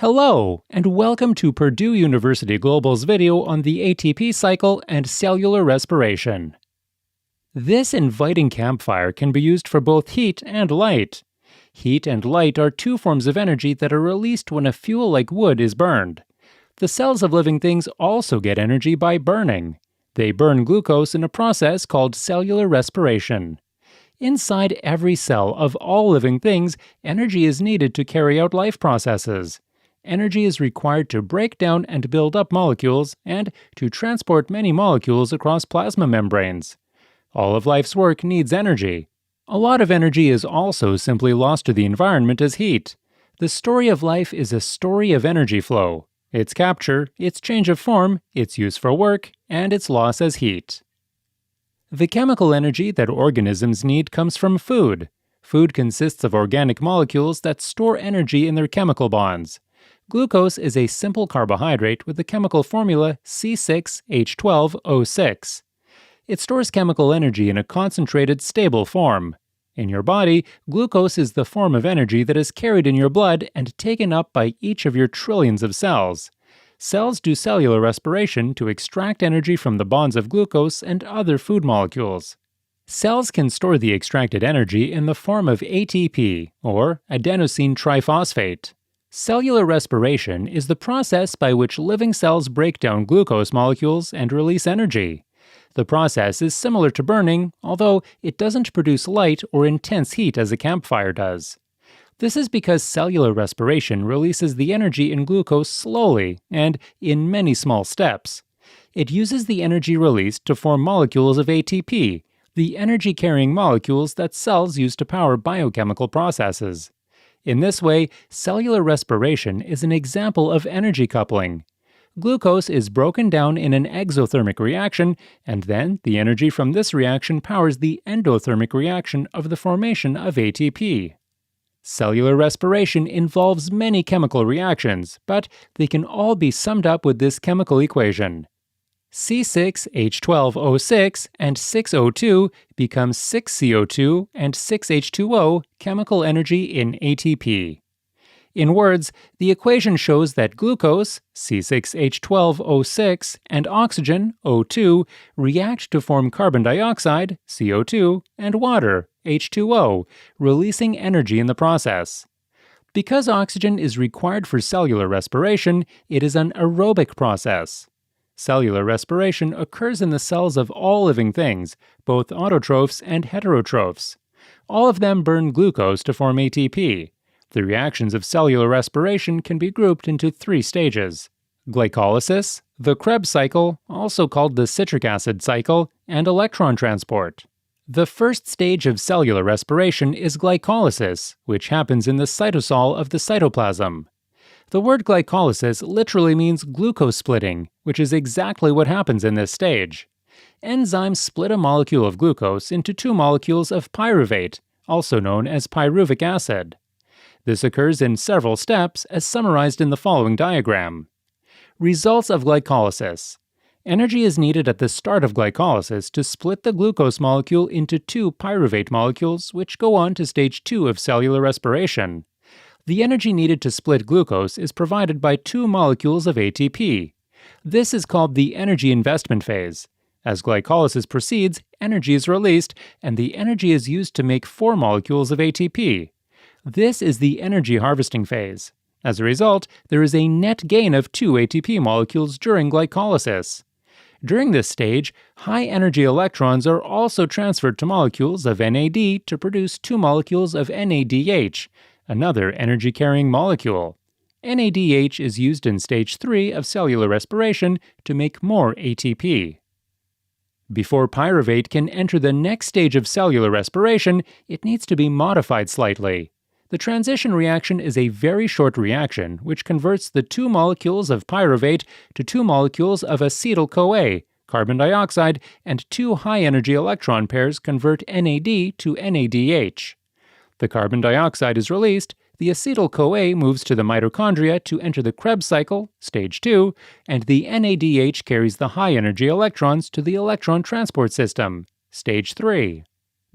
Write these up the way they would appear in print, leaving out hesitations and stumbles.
Hello, and welcome to Purdue University Global's video on the ATP cycle and cellular respiration. This inviting campfire can be used for both heat and light. Heat and light are two forms of energy that are released when a fuel like wood is burned. The cells of living things also get energy by burning. They burn glucose in a process called cellular respiration. Inside every cell of all living things, energy is needed to carry out life processes. Energy is required to break down and build up molecules and to transport many molecules across plasma membranes. All of life's work needs energy. A lot of energy is also simply lost to the environment as heat. The story of life is a story of energy flow, its capture, its change of form, its use for work, and its loss as heat. The chemical energy that organisms need comes from food. Food consists of organic molecules that store energy in their chemical bonds. Glucose is a simple carbohydrate with the chemical formula C6H12O6. It stores chemical energy in a concentrated, stable form. In your body, glucose is the form of energy that is carried in your blood and taken up by each of your trillions of cells. Cells do cellular respiration to extract energy from the bonds of glucose and other food molecules. Cells can store the extracted energy in the form of ATP, or adenosine triphosphate. Cellular respiration is the process by which living cells break down glucose molecules and release energy. The process is similar to burning, although it doesn't produce light or intense heat as a campfire does. This is because cellular respiration releases the energy in glucose slowly and in many small steps. It uses the energy released to form molecules of ATP, the energy-carrying molecules that cells use to power biochemical processes. In this way, cellular respiration is an example of energy coupling. Glucose is broken down in an exothermic reaction, and then the energy from this reaction powers the endothermic reaction of the formation of ATP. Cellular respiration involves many chemical reactions, but they can all be summed up with this chemical equation. C6H12O6 and 6O2 become 6CO2 and 6H2O chemical energy in ATP. In words, the equation shows that glucose, C6H12O6, and oxygen, O2, react to form carbon dioxide, CO2, and water, H2O, releasing energy in the process. Because oxygen is required for cellular respiration, it is an aerobic process. Cellular respiration occurs in the cells of all living things, both autotrophs and heterotrophs. All of them burn glucose to form ATP. The reactions of cellular respiration can be grouped into three stages: glycolysis, the Krebs cycle, also called the citric acid cycle, and electron transport. The first stage of cellular respiration is glycolysis, which happens in the cytosol of the cytoplasm. The word glycolysis literally means glucose splitting, which is exactly what happens in this stage. Enzymes split a molecule of glucose into two molecules of pyruvate, also known as pyruvic acid. This occurs in several steps, as summarized in the following diagram. Results of glycolysis. Energy is needed at the start of glycolysis to split the glucose molecule into two pyruvate molecules, which go on to stage 2 of cellular respiration. The energy needed to split glucose is provided by two molecules of ATP. This is called the energy investment phase. As glycolysis proceeds, energy is released, and the energy is used to make 4 molecules of ATP. This is the energy harvesting phase. As a result, there is a net gain of 2 ATP molecules during glycolysis. During this stage, high-energy electrons are also transferred to molecules of NAD to produce 2 molecules of NADH, another energy-carrying molecule. NADH is used in stage 3 of cellular respiration to make more ATP. Before pyruvate can enter the next stage of cellular respiration, it needs to be modified slightly. The transition reaction is a very short reaction which converts the 2 molecules of pyruvate to 2 molecules of acetyl-CoA, carbon dioxide, and 2 high-energy electron pairs convert NAD to NADH. The carbon dioxide is released, the acetyl-CoA moves to the mitochondria to enter the Krebs cycle, stage 2, and the NADH carries the high-energy electrons to the electron transport system, stage 3.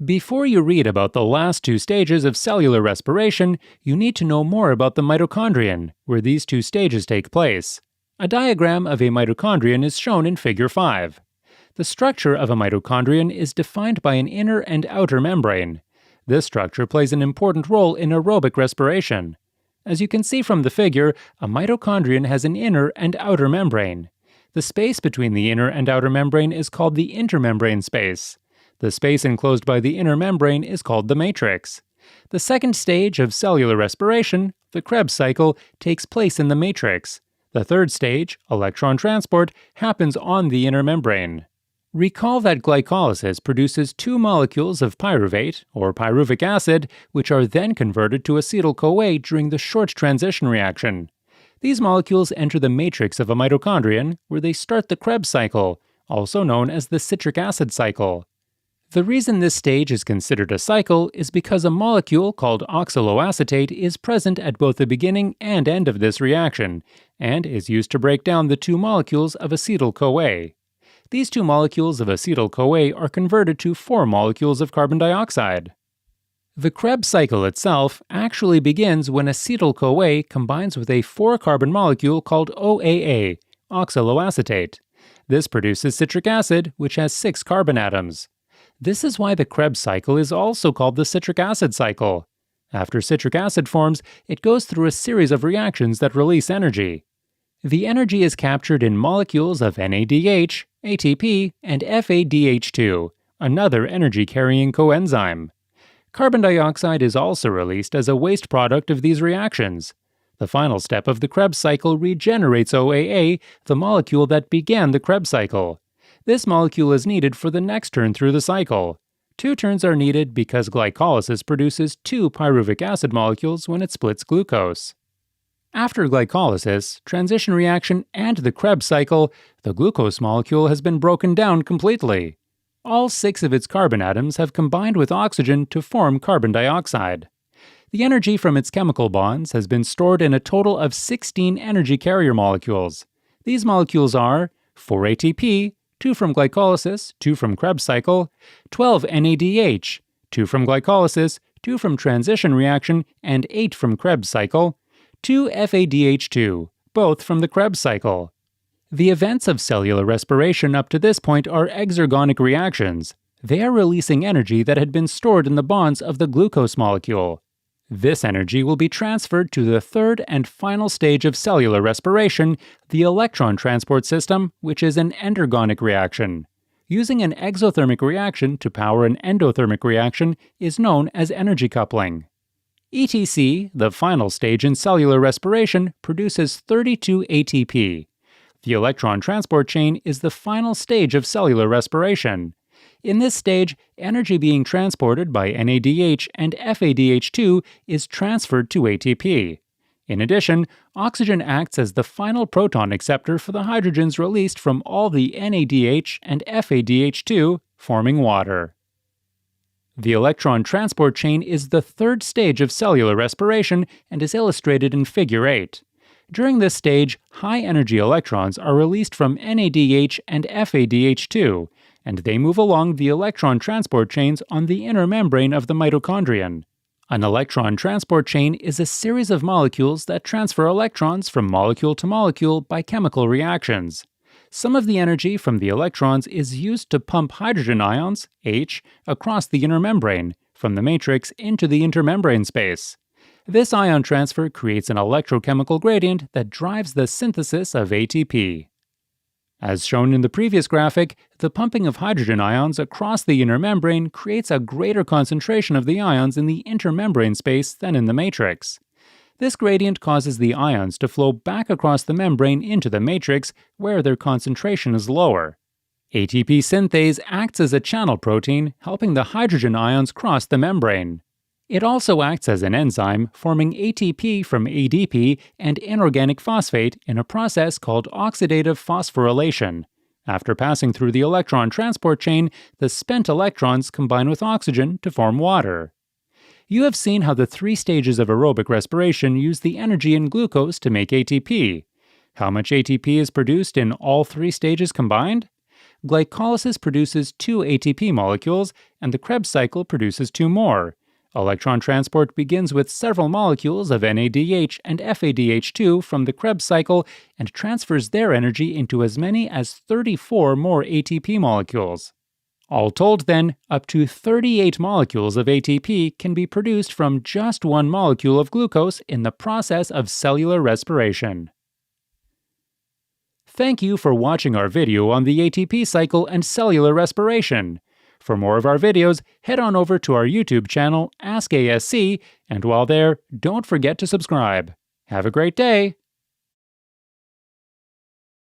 Before you read about the last two stages of cellular respiration, you need to know more about the mitochondrion, where these two stages take place. A diagram of a mitochondrion is shown in Figure 5. The structure of a mitochondrion is defined by an inner and outer membrane. This structure plays an important role in aerobic respiration. As you can see from the figure, a mitochondrion has an inner and outer membrane. The space between the inner and outer membrane is called the intermembrane space. The space enclosed by the inner membrane is called the matrix. The second stage of cellular respiration, the Krebs cycle, takes place in the matrix. The third stage, electron transport, happens on the inner membrane. Recall that glycolysis produces two molecules of pyruvate, or pyruvic acid, which are then converted to acetyl-CoA during the short transition reaction. These molecules enter the matrix of a mitochondrion, where they start the Krebs cycle, also known as the citric acid cycle. The reason this stage is considered a cycle is because a molecule called oxaloacetate is present at both the beginning and end of this reaction, and is used to break down the two molecules of acetyl-CoA. These two molecules of acetyl-CoA are converted to 4 molecules of carbon dioxide. The Krebs cycle itself actually begins when acetyl-CoA combines with a 4-carbon molecule called OAA, oxaloacetate. This produces citric acid, which has 6 carbon atoms. This is why the Krebs cycle is also called the citric acid cycle. After citric acid forms, it goes through a series of reactions that release energy. The energy is captured in molecules of NADH, ATP, and FADH2, another energy-carrying coenzyme. Carbon dioxide is also released as a waste product of these reactions. The final step of the Krebs cycle regenerates OAA, the molecule that began the Krebs cycle. This molecule is needed for the next turn through the cycle. 2 turns are needed because glycolysis produces 2 pyruvic acid molecules when it splits glucose. After glycolysis, transition reaction, and the Krebs cycle, the glucose molecule has been broken down completely. All 6 of its carbon atoms have combined with oxygen to form carbon dioxide. The energy from its chemical bonds has been stored in a total of 16 energy carrier molecules. These molecules are 4 ATP, 2 from glycolysis, 2 from Krebs cycle, 12 NADH, 2 from glycolysis, 2 from transition reaction, and 8 from Krebs cycle, 2 FADH2, both from the Krebs cycle. The events of cellular respiration up to this point are exergonic reactions. They are releasing energy that had been stored in the bonds of the glucose molecule. This energy will be transferred to the third and final stage of cellular respiration, the electron transport system, which is an endergonic reaction. Using an exothermic reaction to power an endothermic reaction is known as energy coupling. ETC, the final stage in cellular respiration, produces 32 ATP. The electron transport chain is the final stage of cellular respiration. In this stage, energy being transported by NADH and FADH2 is transferred to ATP. In addition, oxygen acts as the final proton acceptor for the hydrogens released from all the NADH and FADH2, forming water. The electron transport chain is the third stage of cellular respiration and is illustrated in Figure 8. During this stage, high-energy electrons are released from NADH and FADH2, and they move along the electron transport chains on the inner membrane of the mitochondrion. An electron transport chain is a series of molecules that transfer electrons from molecule to molecule by chemical reactions. Some of the energy from the electrons is used to pump hydrogen ions, H, across the inner membrane, from the matrix into the intermembrane space. This ion transfer creates an electrochemical gradient that drives the synthesis of ATP. As shown in the previous graphic, the pumping of hydrogen ions across the inner membrane creates a greater concentration of the ions in the intermembrane space than in the matrix. This gradient causes the ions to flow back across the membrane into the matrix, where their concentration is lower. ATP synthase acts as a channel protein, helping the hydrogen ions cross the membrane. It also acts as an enzyme, forming ATP from ADP and inorganic phosphate in a process called oxidative phosphorylation. After passing through the electron transport chain, the spent electrons combine with oxygen to form water. You have seen how the 3 stages of aerobic respiration use the energy in glucose to make ATP. How much ATP is produced in all 3 stages combined? glycolysis produces 2 ATP molecules, and the Krebs cycle produces 2 more. Electron transport begins with several molecules of NADH and FADH2 from the Krebs cycle and transfers their energy into as many as 34 more ATP molecules. All told, then, up to 38 molecules of ATP can be produced from just one molecule of glucose in the process of cellular respiration. Thank you for watching our video on the ATP cycle and cellular respiration. For more of our videos, head on over to our YouTube channel, Ask ASC, and while there, don't forget to subscribe. Have a great day!